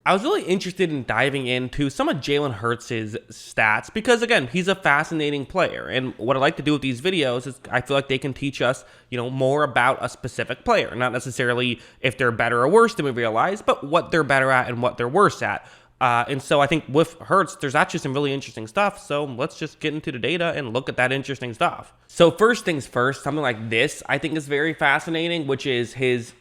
I was really interested in diving into some of Jalen Hurts' stats because, again, he's a fascinating player. And what I like to do with these videos is I feel like they can teach us, more about a specific player. Not necessarily if they're better or worse than we realize, but what they're better at and what they're worse at. And so I think with Hurts, there's actually some really interesting stuff. So let's just get into the data and look at that interesting stuff. So first things first, something like this I think is very fascinating, which is his,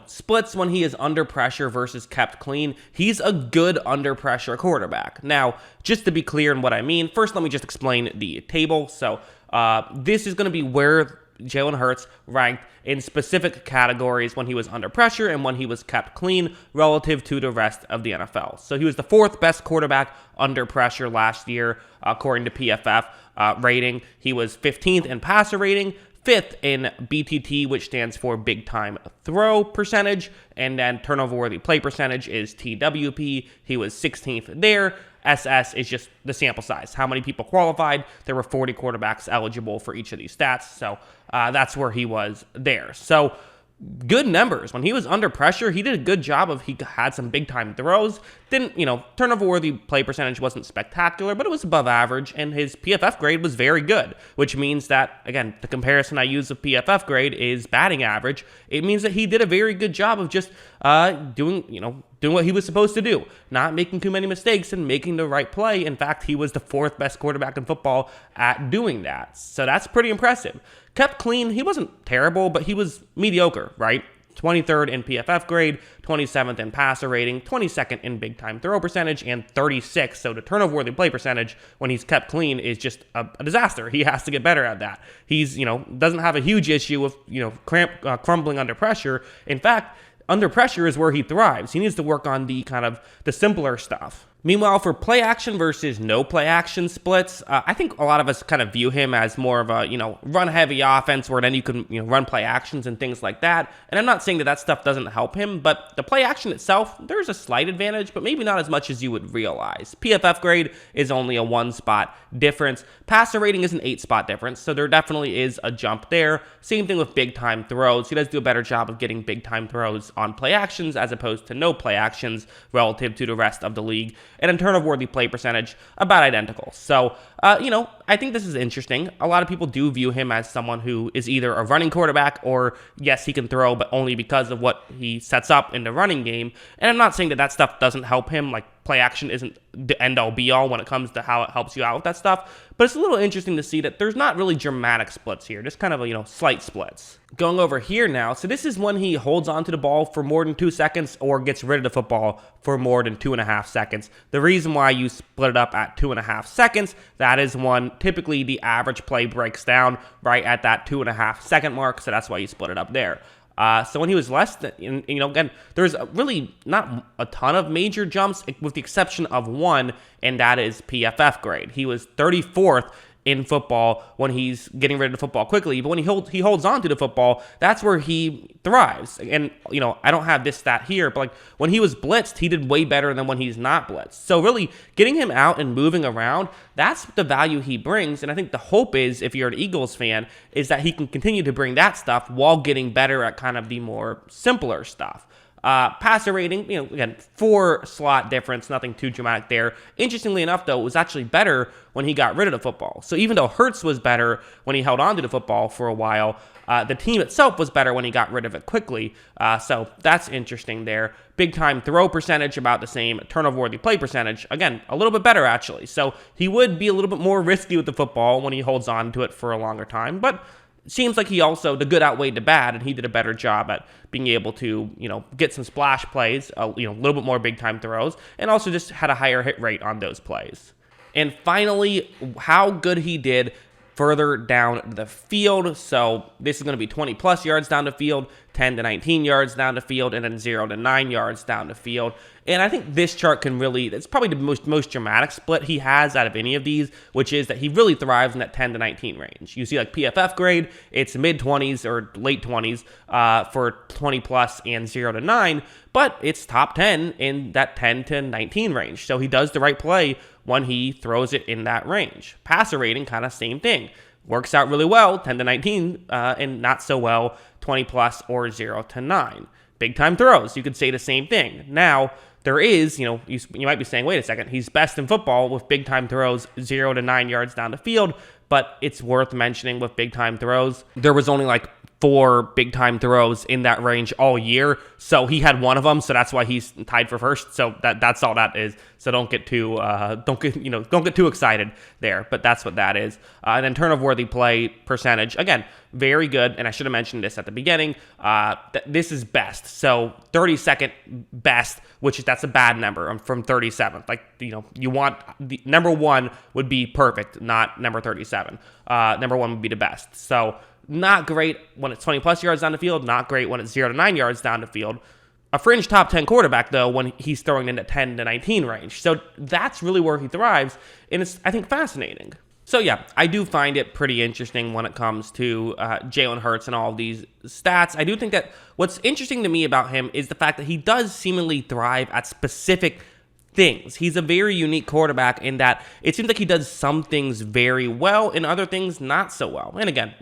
splits when he is under pressure versus kept clean. He's a good under pressure quarterback. Now, just to be clear in what I mean, first let me just explain the table. So this is going to be where Jalen Hurts ranked in specific categories when he was under pressure and when he was kept clean relative to the rest of the NFL. So he was the 4th best quarterback under pressure last year, according to PFF rating. He was 15th in passer rating, 5th in BTT, which stands for big time throw percentage, and then turnover worthy play percentage is TWP. He was 16th there. SS is just the sample size. How many people qualified? There were 40 quarterbacks eligible for each of these stats. So that's where he was there. So good numbers. When he was under pressure, he did a good job he had some big time throws. Didn't, turnover worthy play percentage wasn't spectacular, but it was above average, and his PFF grade was very good, which means that, again, the comparison I use of PFF grade is batting average. It means that he did a very good job of just doing what he was supposed to do, not making too many mistakes and making the right play. In fact, he was the 4th best quarterback in football at doing that. So that's pretty impressive. Kept clean, he wasn't terrible, but he was mediocre, right? 23rd in PFF grade, 27th in passer rating, 22nd in big time throw percentage, and 36th. So the turnover worthy play percentage when he's kept clean is just a disaster. He has to get better at that. He's, doesn't have a huge issue with, crumbling under pressure. In fact, under pressure is where he thrives. He needs to work on the simpler stuff. Meanwhile, for play action versus no play action splits, I think a lot of us kind of view him as more of a, run heavy offense where then you can, run play actions and things like that. And I'm not saying that stuff doesn't help him, but the play action itself, there's a slight advantage, but maybe not as much as you would realize. PFF grade is only a 1-spot difference. Passer rating is an 8-spot difference, so there definitely is a jump there. Same thing with big time throws. He does do a better job of getting big time throws on play actions as opposed to no play actions relative to the rest of the league. And in turnover worthy play percentage, about identical. So, I think this is interesting. A lot of people do view him as someone who is either a running quarterback or, yes, he can throw, but only because of what he sets up in the running game. And I'm not saying that stuff doesn't help him. Like, play action isn't the end-all be-all when it comes to how it helps you out with that stuff. But it's a little interesting to see that there's not really dramatic splits here, just kind of, slight splits. Going over here now, so this is when he holds onto the ball for more than 2 seconds or gets rid of the football for more than 2.5 seconds. The reason why you split it up at 2.5 seconds, that is when typically the average play breaks down right at that 2.5 second mark, so that's why you split it up there. So when he was less than, again, there's really not a ton of major jumps with the exception of one, and that is PFF grade. He was 34th in football when he's getting rid of the football quickly, but when he holds on to the football, that's where he thrives. And, I don't have this stat here, but when he was blitzed, he did way better than when he's not blitzed. So really getting him out and moving around, that's the value he brings. And I think the hope is, if you're an Eagles fan, is that he can continue to bring that stuff while getting better at kind of the more simpler stuff. Passer rating, again, 4-slot difference, nothing too dramatic there. Interestingly enough, though, it was actually better when he got rid of the football. So even though Hurts was better when he held on to the football for a while, the team itself was better when he got rid of it quickly. So that's interesting there. Big time throw percentage, about the same. Turnover worthy play percentage, again, a little bit better, actually. So he would be a little bit more risky with the football when he holds on to it for a longer time, but seems like he also, the good outweighed the bad, and he did a better job at being able to, get some splash plays, a little bit more big time throws, and also just had a higher hit rate on those plays. And finally, how good he did further down the field. So this is going to be 20 plus yards down the field, 10 to 19 yards down the field, and then 0 to 9 yards down the field. And I think this chart can really, it's probably the most dramatic split he has out of any of these, which is that he really thrives in that 10 to 19 range. You see PFF grade, it's mid-20s or late 20s for 20 plus and 0 to 9, but it's top 10 in that 10 to 19 range. So he does the right play when he throws it in that range. Passer rating, kind of same thing. Works out really well, 10 to 19, and not so well, 20 plus or 0 to 9. Big time throws, you could say the same thing. Now, there is, you might be saying, wait a second, he's best in football with big time throws 0 to 9 yards down the field. But it's worth mentioning with big time throws, there was only like 4 big time throws in that range all year. So he had one of them. So that's why he's tied for first. So that's all that is. So don't get too excited there. But that's what that is. And then turnover worthy play percentage, again, very good. And I should have mentioned this at the beginning. This is best. So 32nd best, that's a bad number from 37th. Like, you want the number 1 would be perfect, not number 37. Number 1 would be the best. So not great when it's 20 plus yards down the field, not great when it's 0 to 9 yards down the field. A fringe top 10 quarterback, though, when he's throwing in the 10 to 19 range. So that's really where he thrives, and it's, I think, fascinating. So yeah, I do find it pretty interesting when it comes to Jalen Hurts and all of these stats. I do think that what's interesting to me about him is the fact that he does seemingly thrive at specific things. He's a very unique quarterback in that it seems like he does some things very well and other things not so well. And again,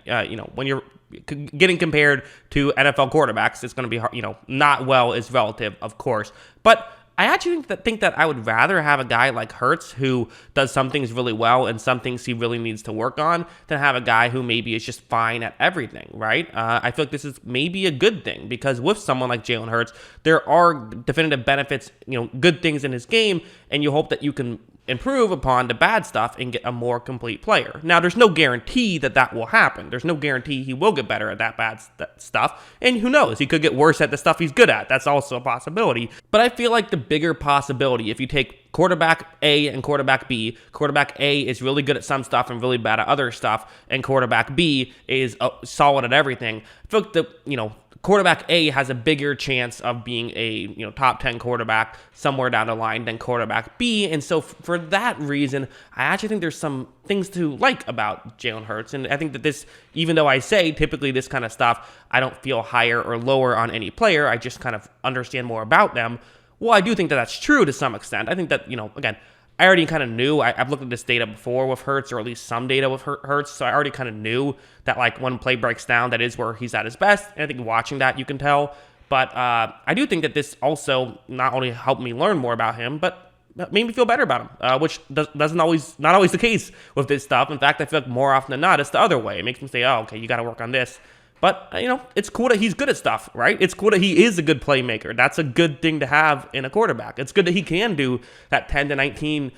when you're getting compared to NFL quarterbacks, it's going to be hard, not well is relative, of course. But I actually think that I would rather have a guy like Hurts who does some things really well and some things he really needs to work on than have a guy who maybe is just fine at everything, right? I feel like this is maybe a good thing because with someone like Jalen Hurts, there are definitive benefits, good things in his game, and you hope that you can improve upon the bad stuff and get a more complete player. Now, there's no guarantee that will happen. There's no guarantee he will get better at that bad stuff. And who knows? He could get worse at the stuff he's good at. That's also a possibility. But I feel like the bigger possibility, if you take quarterback A and quarterback B, quarterback A is really good at some stuff and really bad at other stuff, and quarterback B is solid at everything. I feel like quarterback A has a bigger chance of being a top 10 quarterback somewhere down the line than quarterback B. And so for that reason, I actually think there's some things to like about Jalen Hurts. And I think that this, even though I say typically this kind of stuff, I don't feel higher or lower on any player, I just kind of understand more about them. Well, I do think that that's true to some extent. I think that, again, I already kind of knew. I've looked at this data before with Hurts, or at least some data with Hurts, so I already kind of knew that when play breaks down, that is where he's at his best. And I think watching that, you can tell. But I do think that this also not only helped me learn more about him, but made me feel better about him, which not always the case with this stuff. In fact, I feel like more often than not, it's the other way. It makes me say, oh, okay, you got to work on this. But, it's cool that he's good at stuff, right? It's cool that he is a good playmaker. That's a good thing to have in a quarterback. It's good that he can do that 10 to 19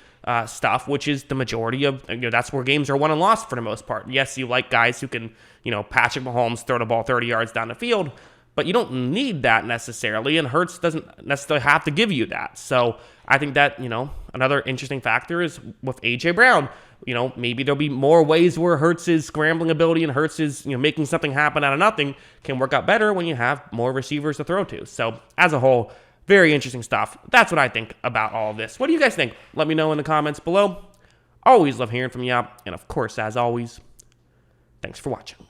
stuff, which is the majority of, that's where games are won and lost for the most part. Yes, you like guys who can, Patrick Mahomes throw the ball 30 yards down the field, but you don't need that necessarily, and Hurts doesn't necessarily have to give you that. So I think that, another interesting factor is with A.J. Brown. Maybe there'll be more ways where Hurts' scrambling ability and Hurts' making something happen out of nothing can work out better when you have more receivers to throw to. So as a whole, very interesting stuff. That's what I think about all of this. What do you guys think? Let me know in the comments below. Always love hearing from you. And of course, as always, thanks for watching.